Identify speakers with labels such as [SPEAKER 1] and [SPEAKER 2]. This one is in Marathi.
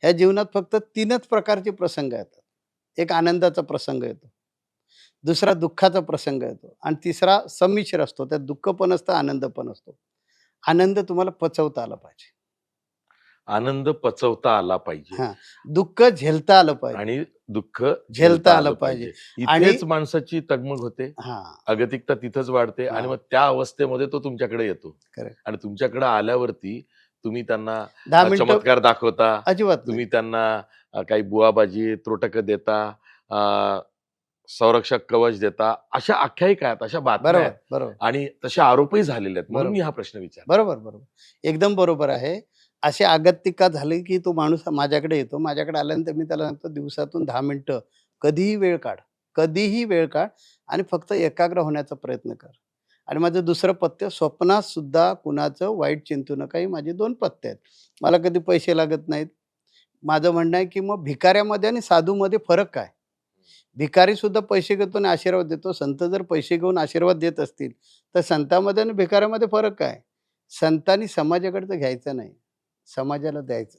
[SPEAKER 1] ह्या जीवनात फक्त 3च प्रकारचे प्रसंग येतात. एक आनंदाचा प्रसंग येतो, दुसरा दुःखाचा प्रसंग येतो आणि तिसरा संमिश्र असतो. त्यात दुःख पण असतं, आनंद पण असतो. आनंद तुम्हाला पचवता आला पाहिजे.
[SPEAKER 2] आनंद पचवता आला पाहिजे
[SPEAKER 1] हां, दुःख झेलता आलं पाहिजे.
[SPEAKER 2] आणि दुःख
[SPEAKER 1] झेलता
[SPEAKER 2] झेलता
[SPEAKER 1] आलं
[SPEAKER 2] आलं
[SPEAKER 1] पाहिजे
[SPEAKER 2] पाहिजे.
[SPEAKER 1] आणि
[SPEAKER 2] इथेच माणसाची तगमग होते.
[SPEAKER 1] हां,
[SPEAKER 2] अगतिकता तिथंच वाढते आणि
[SPEAKER 1] हां,
[SPEAKER 2] मग त्या अवस्थेमध्ये तो तुमच्याकडे येतो.
[SPEAKER 1] करेक्ट.
[SPEAKER 2] आणि तुमच्याकडे आल्यावरती तुम्ही त्यांना
[SPEAKER 1] 10 मिनिटं
[SPEAKER 2] चमत्कार दाखवता.
[SPEAKER 1] अजिबात नाही.
[SPEAKER 2] तुम्ही त्यांना काही बुवाबाजी, त्रोटकं देता, अ, संरक्षक कवच देता. अशा आख्यायिका आहेत, अशा बातम्या आहेत
[SPEAKER 1] बरोबर, बरोबर,
[SPEAKER 2] आणि तसे आरोपही झालेले आहेत. म्हणून मी
[SPEAKER 1] बरोबर.
[SPEAKER 2] हा प्रश्न विचारला.
[SPEAKER 1] बरोबर, बरोबर. एकदम बरोबर आहे. अशी अगतिकता झाली, की तो माणूस माझ्याकडे येतो. माझ्याकडे आल्यानंतर मी त्याला सांगतो, "दिवसातून 10 मिनिटं कधीही वेळ काढ, कधीही वेळ काढ आणि फक्त एकाग्र होण्याचा प्रयत्न कर." आणि माझं दुसरं पथ्य, स्वप्नात सुद्धा कुणाचं वाईट चिंतू नका. ही माझी 2 पथ्य आहेत. मला कधी पैसे लागत नाहीत. माझं म्हणणं आहे, की मग भिकाऱ्यामध्ये आणि साधूमध्ये फरक काय? भिकारीसुद्धा पैसे घेतो आणि आशीर्वाद देतो. संत जर पैसे घेऊन आशीर्वाद देत असतील, तर संतामध्ये आणि भिकाऱ्यामध्ये फरक काय? संतांनी समाजाकडचं घ्यायचं नाही, समाजाला द्यायचं.